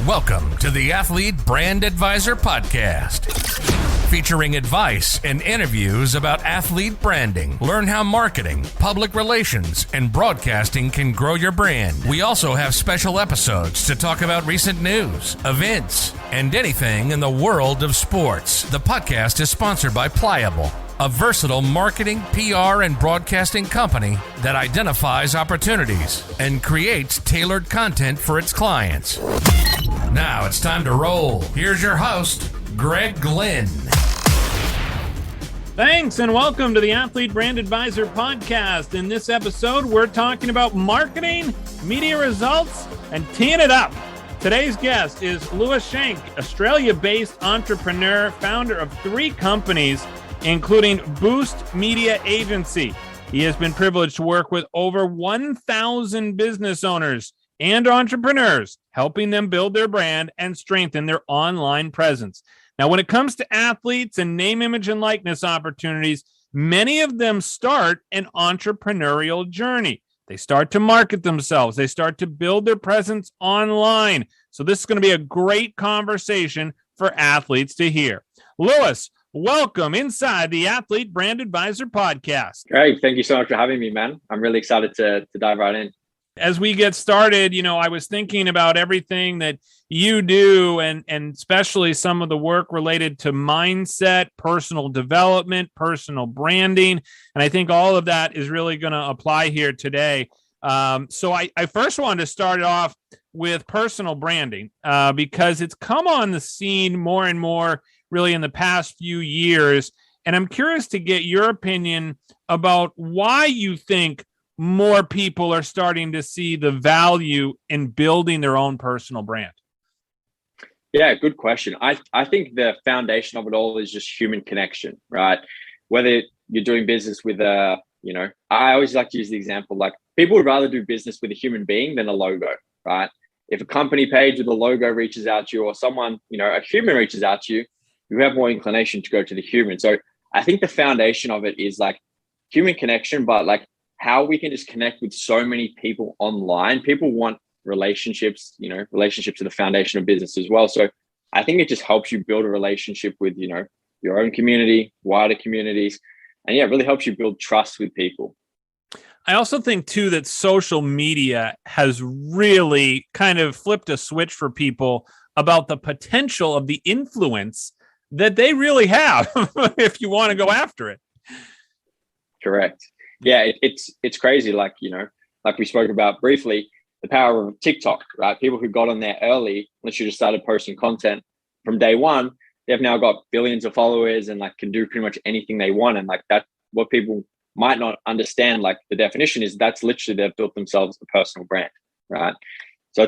Welcome to the Athlete Brand Advisor Podcast, featuring advice and interviews about athlete branding. Learn how marketing, public relations, and broadcasting can grow your brand. We also have special episodes to talk about recent news, events, and anything in the world of sports. The podcast is sponsored by Pliable, a versatile marketing, PR, and broadcasting company that identifies opportunities and creates tailored content for its clients. Now it's time to roll. Here's your host, Greg Glenn. Thanks, and welcome to the Athlete Brand Advisor Podcast. In this episode, we're talking about marketing, media results, and teeing it up. Today's guest is Lewis Schenk, Australia-based entrepreneur, founder of 3 companies, including Boost Media Agency. He has been privileged to work with over 1,000 business owners and entrepreneurs, helping them build their brand and strengthen their online presence. Now, when it comes to athletes and name, image, and likeness opportunities, many of them start an entrepreneurial journey. They start to market themselves. They start to build their presence online. So this is going to be a great conversation for athletes to hear. Lewis, welcome inside the Athlete Brand Advisor Podcast. Great. Thank you so much for having me, man. I'm really excited to dive right in. As we get started, I was thinking about everything that you do and especially some of the work related to mindset, personal development, personal branding. And I think all of that is really going to apply here today. So I first wanted to start off with personal branding because it's come on the scene more and more really in the past few years. And I'm curious to get your opinion about why you think more people are starting to see the value in building their own personal brand. Yeah, good question. I think the foundation of it all is just human connection, right? Whether you're doing business with I always like to use the example, like people would rather do business with a human being than a logo, right? If a company page with a logo reaches out to you or someone, a human reaches out to you, you have more inclination to go to the human. So I think the foundation of it is like human connection, but like how we can just connect with so many people online. People want relationships, relationships are the foundation of business as well. So I think it just helps you build a relationship with, your own community, wider communities. And yeah, it really helps you build trust with people. I also think too that social media has really kind of flipped a switch for people about the potential of the influence that they really have if you want to go after it. Correct. Yeah, it's crazy. Like we spoke about briefly, the power of TikTok, right? People who got on there early, literally just started posting content from day one, they've now got billions of followers and like can do pretty much anything they want. And like that, what people might not understand, like the definition is that's literally they've built themselves a personal brand, right? So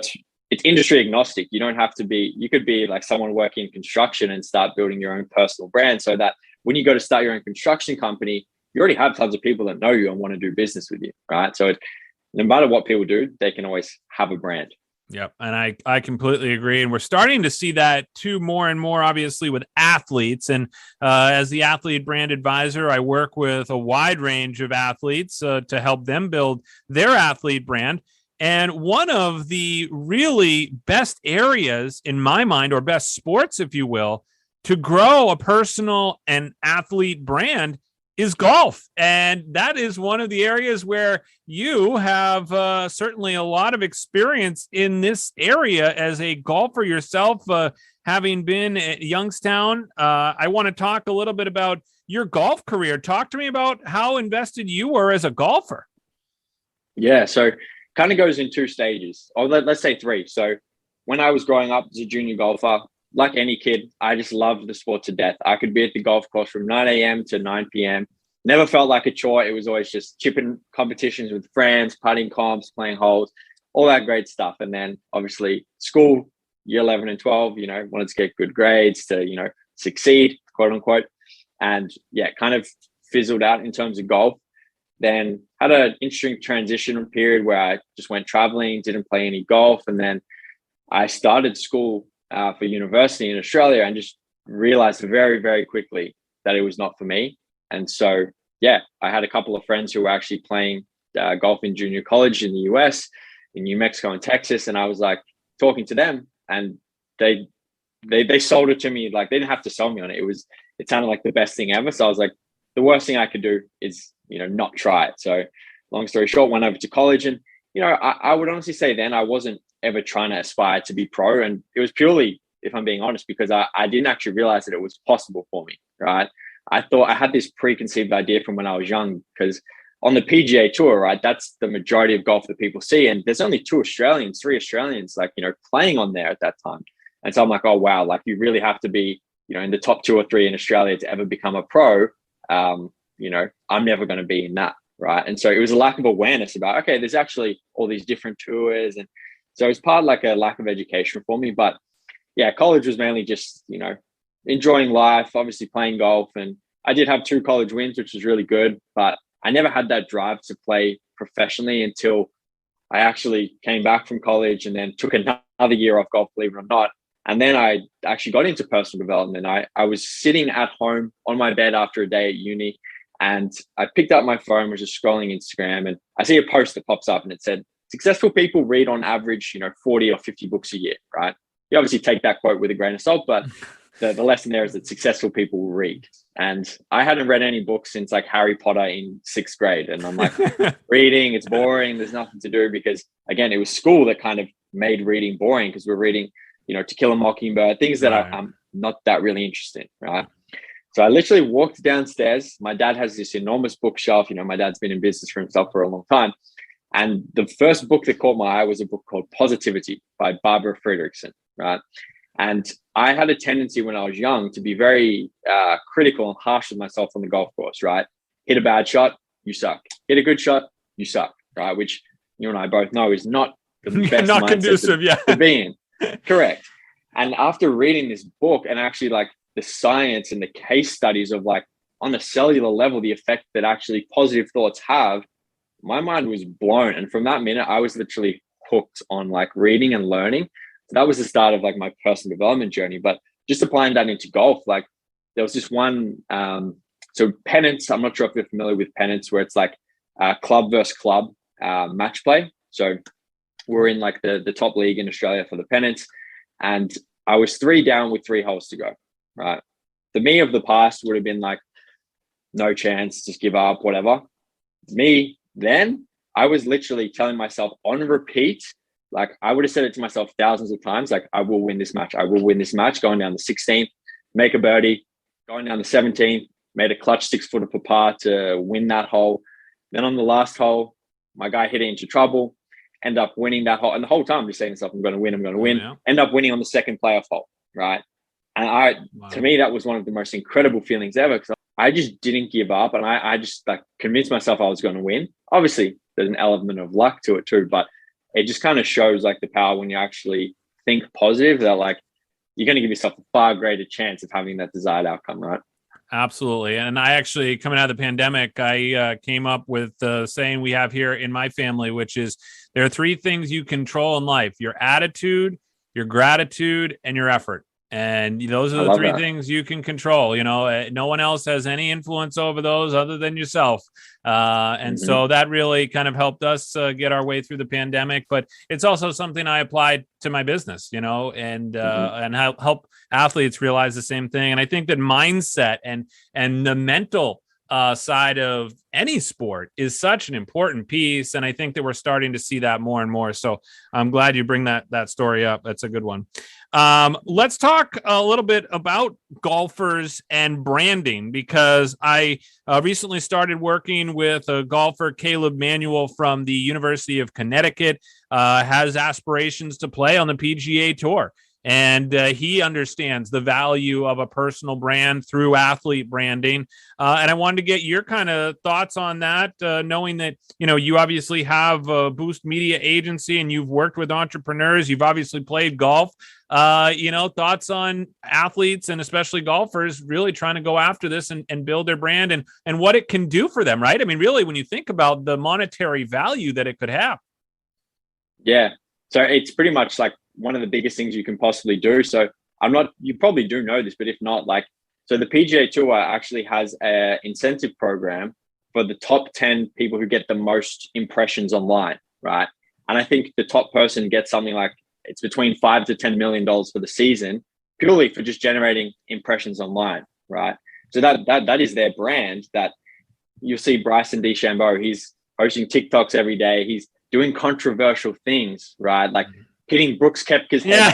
it's industry agnostic. You don't have to be, you could be like someone working in construction and start building your own personal brand so that when you go to start your own construction company, you already have tons of people that know you and want to do business with you, right? So no matter what people do, they can always have a brand. Yep. And I completely agree. And we're starting to see that too more and more, obviously, with athletes. And as the Athlete Brand Advisor, I work with a wide range of athletes to help them build their athlete brand. And one of the really best areas in my mind, or best sports, if you will, to grow a personal and athlete brand is golf. And that is one of the areas where you have certainly a lot of experience in this area as a golfer yourself, having been at Youngstown. I want to talk a little bit about your golf career. Talk to me about how invested you were as a golfer. Yeah, so kind of goes in 2 stages, or let's say 3. So when I was growing up as a junior golfer, like any kid, I just loved the sport to death. I could be at the golf course from 9 a.m. to 9 p.m. Never felt like a chore. It was always just chipping competitions with friends, putting comps, playing holes, all that great stuff. And then obviously school, year 11 and 12, wanted to get good grades to, succeed, quote unquote. And yeah, kind of fizzled out in terms of golf. Then had an interesting transition period where I just went traveling, didn't play any golf. And then I started school for university in Australia and just realized very, very quickly that it was not for me. And so, yeah, I had a couple of friends who were actually playing golf in junior college in the US, in New Mexico and Texas. And I was like talking to them and they sold it to me. Like, they didn't have to sell me on it. It sounded like the best thing ever. So I was like, the worst thing I could do is, not try it. So long story short, went over to college, and, I would honestly say then I wasn't ever trying to aspire to be pro. And it was purely, if I'm being honest, because I didn't actually realize that it was possible for me, right? I thought I had this preconceived idea from when I was young, because on the PGA Tour, right, that's the majority of golf that people see. And there's only three Australians, like, playing on there at that time. And so I'm like, oh, wow, like, you really have to be, in the top 2 or 3 in Australia to ever become a pro. I'm never going to be in that, right? And so it was a lack of awareness about, okay, there's actually all these different tours. And so it was part like a lack of education for me. But yeah, college was mainly just, enjoying life, obviously playing golf. And I did have 2 college wins, which was really good, but I never had that drive to play professionally until I actually came back from college and then took another year off golf, believe it or not. And then I actually got into personal development. I was sitting at home on my bed after a day at uni, and I picked up my phone, was just scrolling Instagram, and I see a post that pops up and it said, successful people read on average, 40 or 50 books a year, right? You obviously take that quote with a grain of salt, but the lesson there is that successful people will read. And I hadn't read any books since like Harry Potter in 6th grade. And I'm like, reading, it's boring. There's nothing to do, because again, it was school that kind of made reading boring, because we're reading, To Kill a Mockingbird, things that I'm not that really interested in, right? So I literally walked downstairs. My dad has this enormous bookshelf. My dad's been in business for himself for a long time. And the first book that caught my eye was a book called Positivity by Barbara Fredrickson, right? And I had a tendency when I was young to be very critical and harsh with myself on the golf course, right? Hit a bad shot, you suck. Hit a good shot, you suck, right? Which you and I both know is not the best not mindset conducive, to be in. Correct. And after reading this book and actually like the science and the case studies of like on a cellular level, the effect that actually positive thoughts have, my mind was blown. And from that minute, I was literally hooked on like reading and learning. So that was the start of like my personal development journey. But just applying that into golf, like there was this one, so pennants, I'm not sure if you're familiar with pennants, where it's like club versus club match play. So we're in like the top league in Australia for the pennants. And I was 3 down with 3 holes to go, right? The me of the past would have been like, no chance, just give up, whatever. Me then, I was literally telling myself on repeat, like I would have said it to myself thousands of times, like I will win this match. I will win this match. Going down the 16th, make a birdie. Going down the 17th, made a clutch 6-footer for par to win that hole. Then on the last hole, my guy hit it into trouble, end up winning that hole. And the whole time I'm just saying to myself, I'm going to win. Yeah. End up winning on the second playoff hole, right? And to me, that was one of the most incredible feelings ever, because I just didn't give up. And I just like convinced myself I was going to win. Obviously, there's an element of luck to it too, but it just kind of shows like the power when you actually think positive, that like you're going to give yourself a far greater chance of having that desired outcome, right? Absolutely. And I actually, coming out of the pandemic, I came up with the saying we have here in my family, which is there are 3 things you control in life: your attitude, your gratitude, and your effort. And those are the 3 things you can control. No one else has any influence over those other than yourself. And so that really kind of helped us get our way through the pandemic. But it's also something I applied to my business, and help athletes realize the same thing. And I think that mindset and the mental side of any sport is such an important piece. And I think that we're starting to see that more and more. So I'm glad you bring that story up. That's a good one. Let's talk a little bit about golfers and branding, because I recently started working with a golfer, Caleb Manuel from the University of Connecticut, has aspirations to play on the PGA Tour. And he understands the value of a personal brand through athlete branding. And I wanted to get your kind of thoughts on that, knowing that, you obviously have a Boost Media agency and you've worked with entrepreneurs. You've obviously played golf. Thoughts on athletes and especially golfers really trying to go after this and build their brand and what it can do for them, right? I mean, really, when you think about the monetary value that it could have. Yeah. So it's pretty much like one of the biggest things you can possibly do. So you probably do know this, but if not, so the PGA Tour actually has an incentive program for the top 10 people who get the most impressions online, right? And I think the top person gets something like it's between $5 to $10 million for the season, purely for just generating impressions online, right? So that is their brand. That you'll see Bryson DeChambeau, he's posting TikToks every day. He's doing controversial things, right? Like hitting Brooks Koepka's head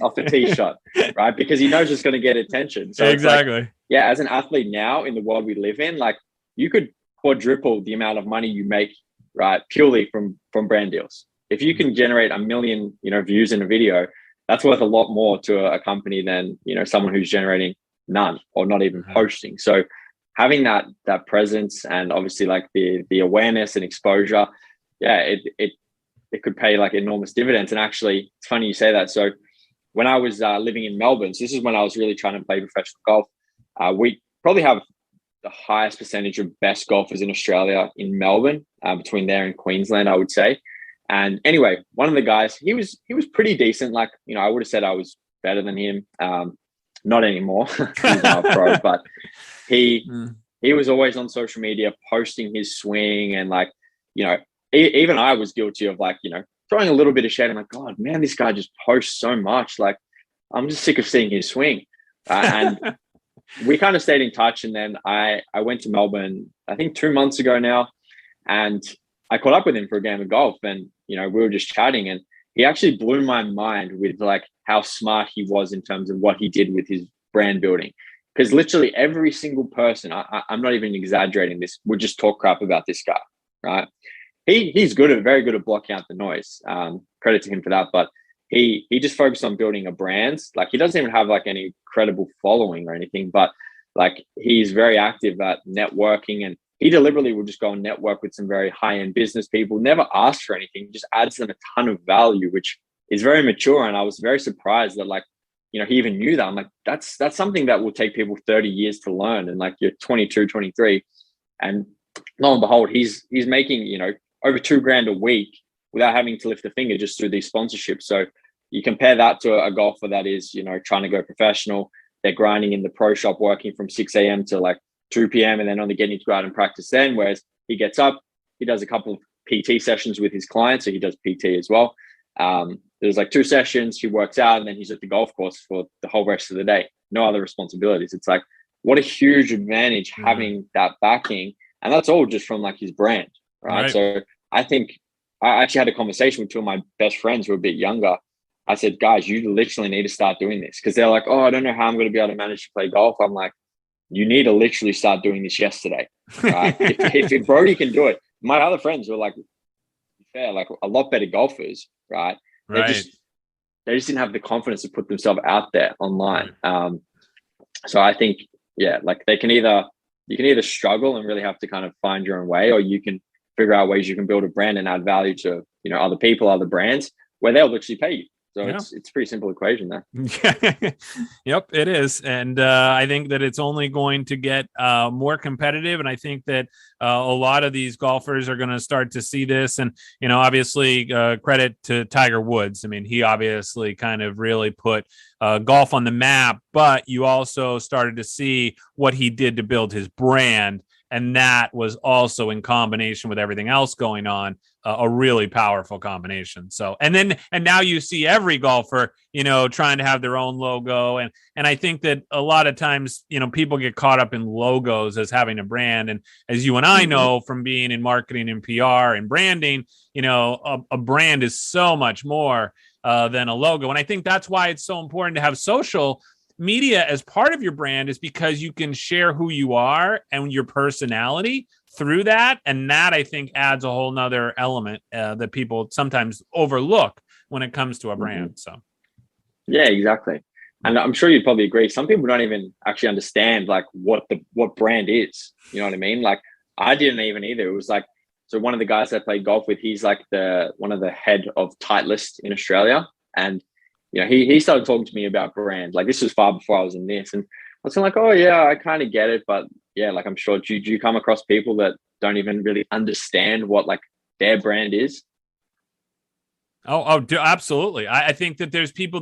off a tee shot, right? Because he knows it's going to get attention. So exactly. It's like, yeah, as an athlete now in the world we live in, like you could quadruple the amount of money you make, right? Purely from brand deals. If you can generate 1 million, views in a video, that's worth a lot more to a company than, someone who's generating none or not even posting. So having that presence and obviously like the awareness and exposure, yeah, it could pay like enormous dividends. And actually, it's funny you say that. So when I was living in Melbourne, so this is when I was really trying to play professional golf. We probably have the highest percentage of best golfers in Australia in Melbourne, between there and Queensland, I would say. And anyway, one of the guys, he was pretty decent. Like, I would have said I was better than him. Not anymore. He's now a pro, but he was always on social media posting his swing, and like, even I was guilty of like, throwing a little bit of shade. I'm like, God, man, this guy just posts so much. Like, I'm just sick of seeing his swing. And we kind of stayed in touch. And then I went to Melbourne, I think 2 months ago now, and I caught up with him for a game of golf, and, we were just chatting, and he actually blew my mind with like how smart he was in terms of what he did with his brand building. Because literally every single person, I'm not even exaggerating this, would just talk crap about this guy, right? He's very good at blocking out the noise. Credit to him for that. But he just focused on building a brand. Like, he doesn't even have like any credible following or anything, but like he's very active at networking, and he deliberately will just go and network with some very high-end business people, never ask for anything, just adds them a ton of value, which is very mature. And I was very surprised that like, he even knew that. I'm like, that's something that will take people 30 years to learn. And like, you're 22, 23. And lo and behold, he's making, over $2,000 a week without having to lift a finger, just through these sponsorships. So you compare that to a golfer that is, trying to go professional. They're grinding in the pro shop, working from 6 a.m. to like 2 p.m. and then only getting to go out and practice then. Whereas he gets up, he does a couple of PT sessions with his clients. So he does PT as well. There's like 2 sessions, he works out, and then he's at the golf course for the whole rest of the day. No other responsibilities. It's like, what a huge advantage having that backing. And that's all just from like his brand, right? So I think I actually had a conversation with 2 of my best friends who are a bit younger. I said, guys, you literally need to start doing this. Because they're like, oh, I don't know how I'm going to be able to manage to play golf. I'm like, you need to literally start doing this yesterday, right? if Brody can do it. My other friends were like, like a lot better golfers, right? They just didn't have the confidence to put themselves out there online. So I think, like you can either struggle and really have to kind of find your own way, or you can figure out ways you can build a brand and add value to, other people, other brands, where they'll actually pay you. So it's a pretty simple equation there. Yep, it is. And I think that it's only going to get more competitive. And I think that a lot of these golfers are going to start to see this. And, obviously credit to Tiger Woods. I mean, he obviously kind of really put golf on the map, but you also started to see what he did to build his brand. And that was also in combination with everything else going on, a really powerful combination. So, and now you see every golfer, trying to have their own logo. And I think that a lot of times, people get caught up in logos as having a brand. And as you and I know from being in marketing and PR and branding, a brand is so much more than a logo. And I think that's why it's so important to have social media as part of your brand, is because you can share who you are and your personality through that. And that, I think, adds a whole nother element that people sometimes overlook when it comes to a brand. So, yeah, exactly. And I'm sure you'd probably agree. Some people don't even actually understand like what brand is. You know what I mean? Like, I didn't even either. It was like, so one of the guys I played golf with, he's like one of the head of Titleist in Australia. And he started talking to me about brand. Like, this was far before I was in this. And I was like, oh yeah, I kind of get it. But yeah, like, I'm sure, do you come across people that don't even really understand what like their brand is? Absolutely. I think that there's people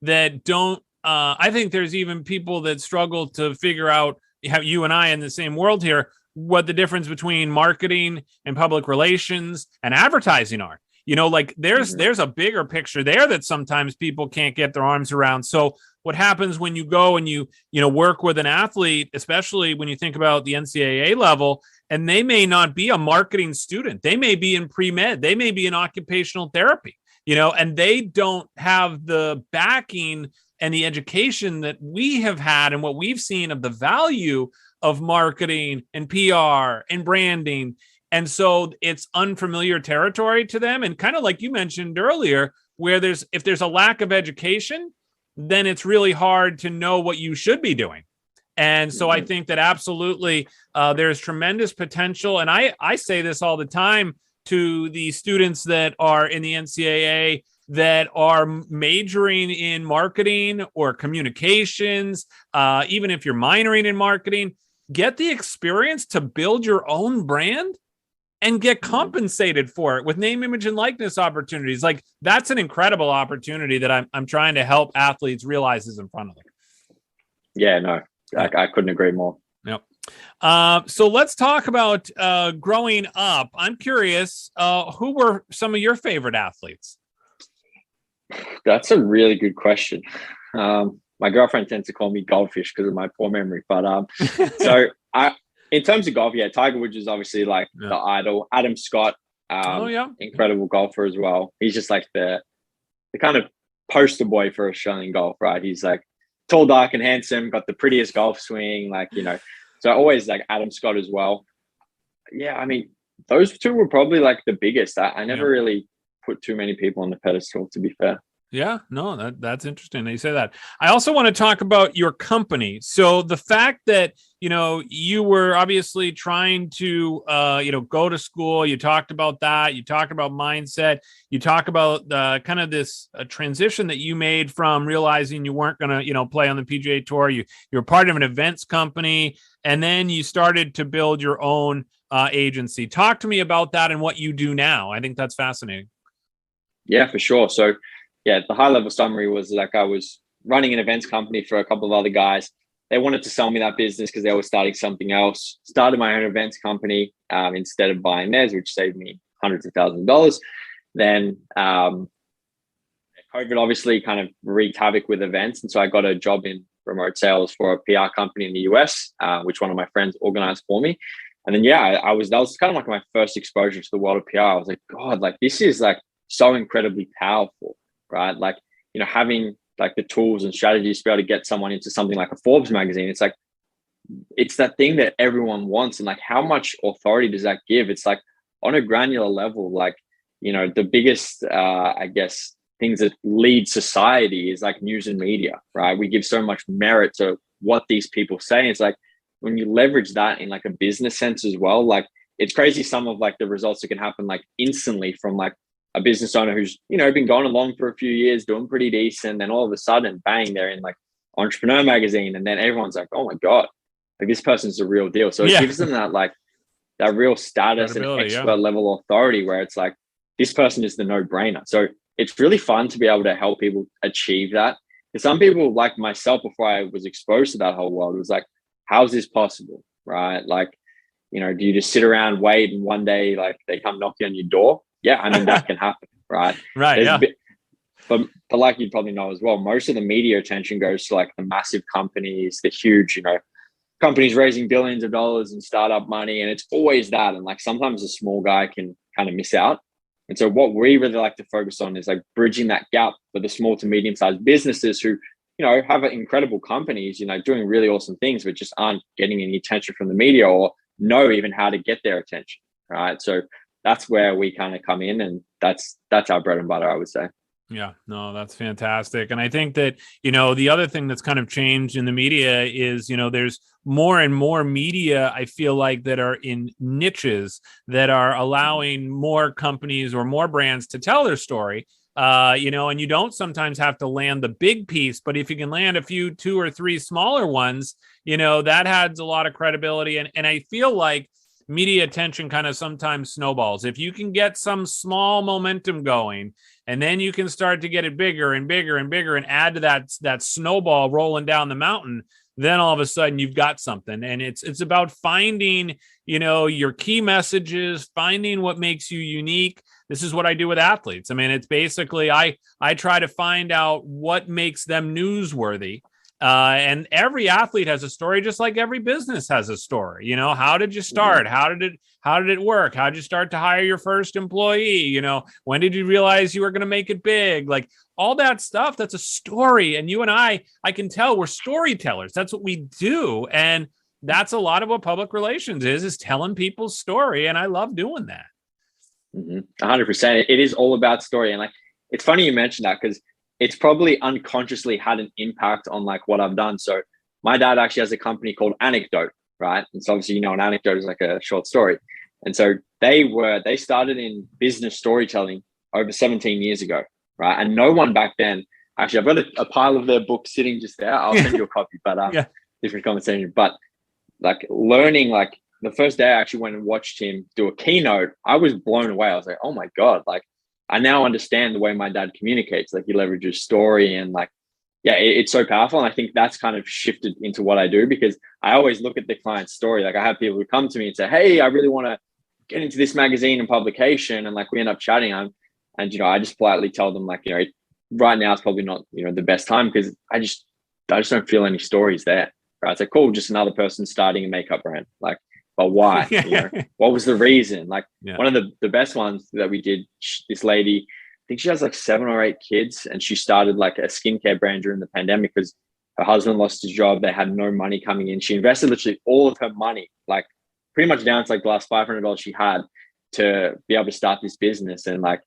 that don't, I think there's even people that struggle to figure out how you and I in the same world here, what the difference between marketing and public relations and advertising are. Like there's a bigger picture there that sometimes people can't get their arms around. So what happens when you go and you work with an athlete, especially when you think about the NCAA level, and they may not be a marketing student, they may be in pre-med, they may be in occupational therapy, and they don't have the backing and the education that we have had and what we've seen of the value of marketing and PR and branding. And so it's unfamiliar territory to them. And kind of like you mentioned earlier, where if there's a lack of education, then it's really hard to know what you should be doing. And so I think that absolutely there's tremendous potential. And I say this all the time to the students that are in the NCAA that are majoring in marketing or communications, even if you're minoring in marketing, get the experience to build your own brand and get compensated for it with name, image, and likeness opportunities. Like that's an incredible opportunity that I'm trying to help athletes realize is in front of them. Yeah, no, I couldn't agree more. Yep. So let's talk about growing up. I'm curious, who were some of your favorite athletes? That's a really good question. My girlfriend tends to call me Goldfish because of my poor memory. But so in terms of golf, Tiger Woods is obviously like the idol. Adam Scott, incredible golfer as well. He's just like the kind of poster boy for Australian golf, right? He's like tall, dark, and handsome, got the prettiest golf swing, So I always like Adam Scott as well. Yeah, I mean, those two were probably like the biggest. I never really put too many people on the pedestal, to be fair. Yeah, no, that's interesting that you say that. I also want to talk about your company. So the fact that, you were obviously trying to, go to school, you talked about that, you talked about mindset, you talk about kind of this transition that you made from realizing you weren't going to, play on the PGA Tour. You're part of an events company, and then you started to build your own agency. Talk to me about that and what you do now. I think that's fascinating. Yeah, for sure. So the high level summary was like I was running an events company for a couple of other guys. They wanted to sell me that business because they were starting something else. Started my own events company instead of buying theirs, which saved me hundreds of thousands of dollars. Then COVID obviously kind of wreaked havoc with events. And so I got a job in remote sales for a PR company in the US, which one of my friends organized for me. And then, that was kind of like my first exposure to the world of PR. I was like, God, like this is like so incredibly powerful. Right. Like, having like the tools and strategies to be able to get someone into something like a Forbes magazine. It's like, it's that thing that everyone wants. And like, how much authority does that give? It's like on a granular level, like, the biggest, things that lead society is like news and media, right? We give so much merit to what these people say. It's like, when you leverage that in like a business sense as well, like it's crazy. Some of like the results that can happen like instantly from like a business owner who's, been going along for a few years, doing pretty decent. Then all of a sudden, bang, they're in like Entrepreneur magazine. And then everyone's like, oh my God, like this person's the real deal. So it gives them that like that real status and expert level authority where it's like, this person is the no-brainer. So it's really fun to be able to help people achieve that. Because some people like myself, before I was exposed to that whole world, it was like, how's this possible? Right? Like, do you just sit around, wait, and one day like they come knocking on your door? Yeah, I mean, that can happen, right? Right, but like you'd probably know as well, most of the media attention goes to like the massive companies, the huge, companies raising billions of dollars in startup money. And it's always that. And like sometimes a small guy can kind of miss out. And so what we really like to focus on is like bridging that gap for the small to medium-sized businesses who, have incredible companies, doing really awesome things, but just aren't getting any attention from the media or know even how to get their attention, right? So that's where we kind of come in, and that's our bread and butter, I would say. Yeah, no, that's fantastic. And I think that, the other thing that's kind of changed in the media is, there's more and more media, I feel like, that are in niches that are allowing more companies or more brands to tell their story. And you don't sometimes have to land the big piece, but if you can land a few, 2 or 3 smaller ones, that adds a lot of credibility. And I feel like media attention kind of sometimes snowballs. If you can get some small momentum going, and then you can start to get it bigger and bigger and bigger and add to that snowball rolling down the mountain, then all of a sudden you've got something. And it's about finding, your key messages, finding what makes you unique. This is what I do with athletes. I mean, it's basically, I try to find out what makes them newsworthy. And every athlete has a story, just like every business has a story. How did you start? How did it work? How did you start to hire your first employee? When did you realize you were going to make it big? Like all that stuff, that's a story. And you and I can tell we're storytellers. That's what we do. And that's a lot of what public relations is telling people's story. And I love doing that. 100%. It is all about story. And like, it's funny you mentioned that, because it's probably unconsciously had an impact on like what I've done. So my dad actually has a company called Anecdote, right? And so obviously, an anecdote is like a short story. And so they started in business storytelling over 17 years ago, right? And no one back then, actually, I've got a pile of their books sitting just there. I'll send you a copy, but different conversation. But like learning, like the first day I actually went and watched him do a keynote, I was blown away. I was like, oh my God, like I now understand the way my dad communicates. Like he leverages story and like, it's so powerful. And I think that's kind of shifted into what I do, because I always look at the client's story. Like I have people who come to me and say, hey, I really want to get into this magazine and publication. And like, we end up chatting on, and, I just politely tell them like, right now it's probably not, the best time, because I just don't feel any stories there. Right. It's like, cool, just another person starting a makeup brand. Like, but why? What was the reason? Like one of the best ones that we did, this lady, I think she has like 7 or 8 kids, and she started like a skincare brand during the pandemic because her husband lost his job. They had no money coming in. She invested literally all of her money, like pretty much down to like the last $500 she had, to be able to start this business. And like,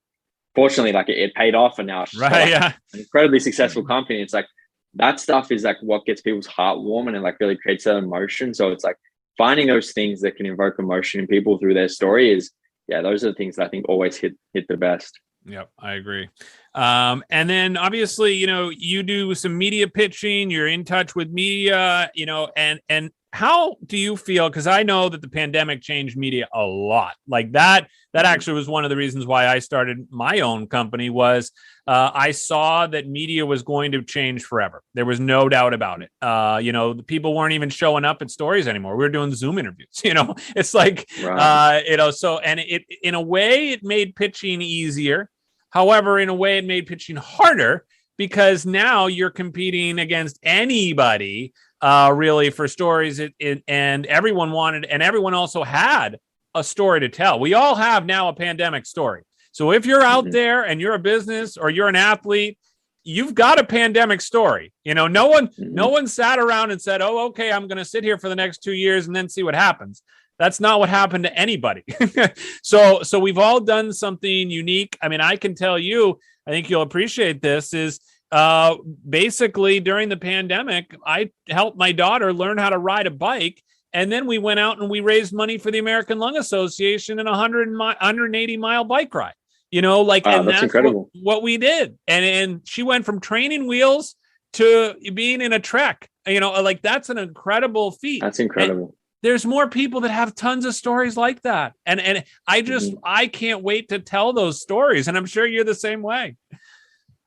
fortunately, like it paid off, and now she's got, like, an incredibly successful company. It's like, that stuff is like what gets people's heart warm and like really creates that emotion. So it's like, finding those things that can invoke emotion in people through their story is, those are the things that I think always hit the best. Yep, I agree. And then obviously, you do some media pitching, you're in touch with media, and how do you feel? Because I know that the pandemic changed media a lot. Like that actually was one of the reasons why I started my own company. Was I saw that media was going to change forever. There was no doubt about it. The people weren't even showing up at stories anymore. We were doing Zoom interviews. It's like, so, and it, in a way, it made pitching easier. However, in a way, it made pitching harder, because now you're competing against anybody really for stories. And everyone wanted, and everyone also had a story to tell. We all have now a pandemic story. So if you're out there and you're a business or you're an athlete, you've got a pandemic story. No one sat around and said, oh, okay, I'm going to sit here for the next 2 years and then see what happens. That's not what happened to anybody. So we've all done something unique. I mean, I can tell you, I think you'll appreciate this, is basically during the pandemic, I helped my daughter learn how to ride a bike. And then we went out and we raised money for the American Lung Association in a 180-mile bike ride. And that's incredible. What we did. And she went from training wheels to being in a Trek. Like that's an incredible feat. That's incredible. And there's more people that have tons of stories like that. And I just, I can't wait to tell those stories. And I'm sure you're the same way.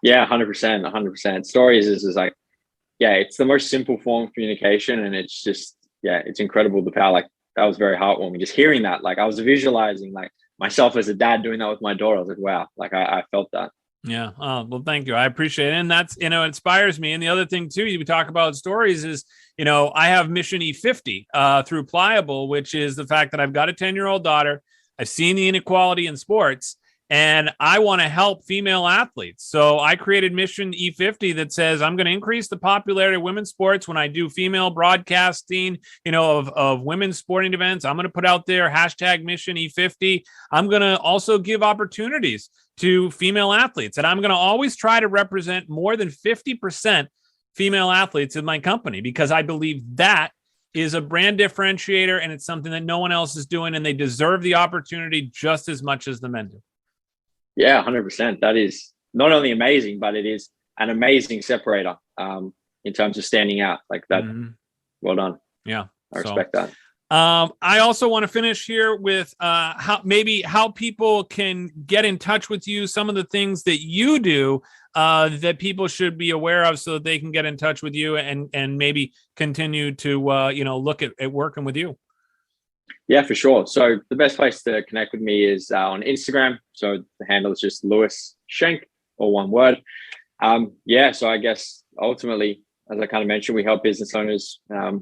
Yeah, 100%. Stories is like, it's the most simple form of communication. And it's just, it's incredible, the power. Like that was very heartwarming. Just hearing that, like I was visualizing like myself as a dad doing that with my daughter. I was like, wow, like I felt that. Yeah. Oh, well, thank you. I appreciate it. And that's, it inspires me. And the other thing too, you talk about stories is, I have Mission E50 through Pliable, which is the fact that I've got a 10-year-old daughter. I've seen the inequality in sports, and I want to help female athletes. So I created Mission E50 that says I'm going to increase the popularity of women's sports when I do female broadcasting, of women's sporting events. I'm going to put out there hashtag Mission E50. I'm going to also give opportunities to female athletes, and I'm going to always try to represent more than 50% female athletes in my company, because I believe that is a brand differentiator, and it's something that no one else is doing, and they deserve the opportunity just as much as the men do. Yeah, 100%. That is not only amazing, but it is an amazing separator in terms of standing out like that. Well done. Yeah. I respect that. I also want to finish here with how people can get in touch with you, some of the things that you do that people should be aware of so that they can get in touch with you and maybe continue to look at working with you. Yeah, for sure. So the best place to connect with me is on Instagram. So the handle is just Lewis Schenk, or one word. So I guess ultimately, as I kind of mentioned, we help business owners,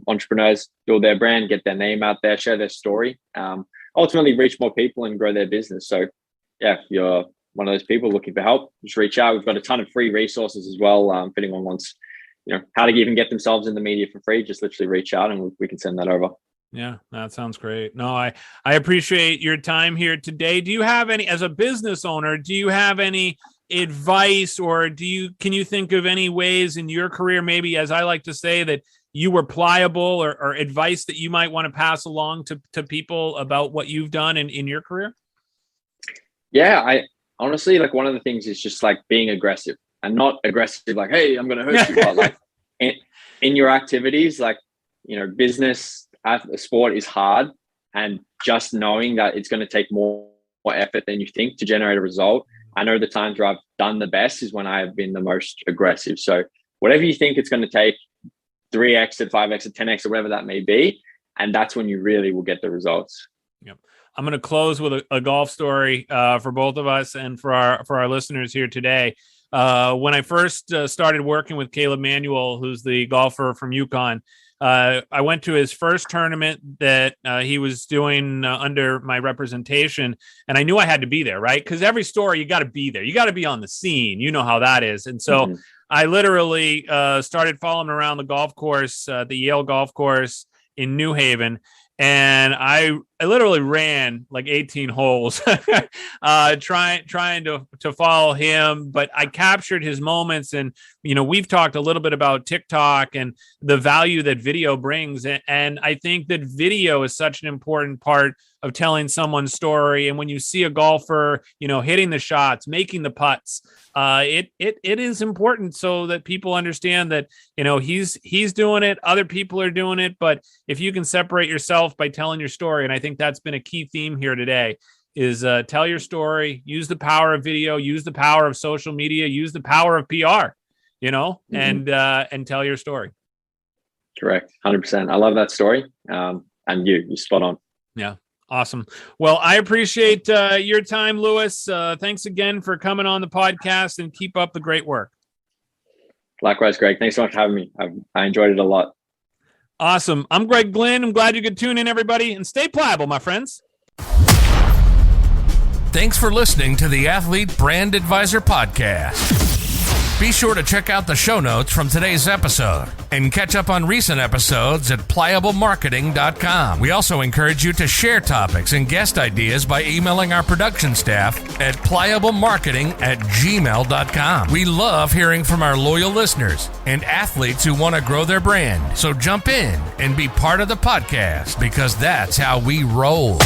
entrepreneurs build their brand, get their name out there, share their story, ultimately reach more people and grow their business. So yeah, if you're one of those people looking for help, just reach out. We've got a ton of free resources as well. If anyone wants, how to even get themselves in the media for free, just literally reach out and we can send that over. Yeah, that sounds great. No, I appreciate your time here today. Do you have any, as a business owner, do you have any advice, or can you think of any ways in your career, maybe, as I like to say, that you were pliable, or advice that you might want to pass along to people about what you've done in your career? Yeah, I honestly, like, one of the things is just like being aggressive, and not aggressive like, hey, I'm going to hurt you, but like in your activities, like, business, sport is hard, and just knowing that it's going to take more effort than you think to generate a result. I know the times where I've done the best is when I have been the most aggressive. So whatever you think it's going to take, 3x to 5x to 10x or whatever that may be, and that's when you really will get the results. Yep. I'm going to close with a golf story for both of us and for our listeners here today. When I first started working with Caleb Manuel, who's the golfer from Yukon, I went to his first tournament that he was doing under my representation, and I knew I had to be there, right? Because every story, you got to be there. You got to be on the scene. You know how that is. And so I literally started following around the golf course, the Yale golf course in New Haven. And I literally ran like 18 holes trying to follow him. But I captured his moments. And, we've talked a little bit about TikTok and the value that video brings. And I think that video is such an important part of telling someone's story. And when you see a golfer, hitting the shots, making the putts, it is important so that people understand that, he's doing it, other people are doing it. But if you can separate yourself by telling your story, and I think that's been a key theme here today, is tell your story, use the power of video, use the power of social media, use the power of PR, and tell your story. Correct. 100%. I love that story. And you're spot on. Yeah. Awesome. Well, I appreciate your time, Lewis. Thanks again for coming on the podcast, and keep up the great work. Likewise, Greg. Thanks so much for having me. I enjoyed it a lot. Awesome. I'm Greg Glynn. I'm glad you could tune in, everybody, and stay pliable, my friends. Thanks for listening to the Athlete Brand Advisor Podcast. Be sure to check out the show notes from today's episode and catch up on recent episodes at pliablemarketing.com. We also encourage you to share topics and guest ideas by emailing our production staff at pliablemarketing@gmail.com. We love hearing from our loyal listeners and athletes who want to grow their brand. So jump in and be part of the podcast, because that's how we roll.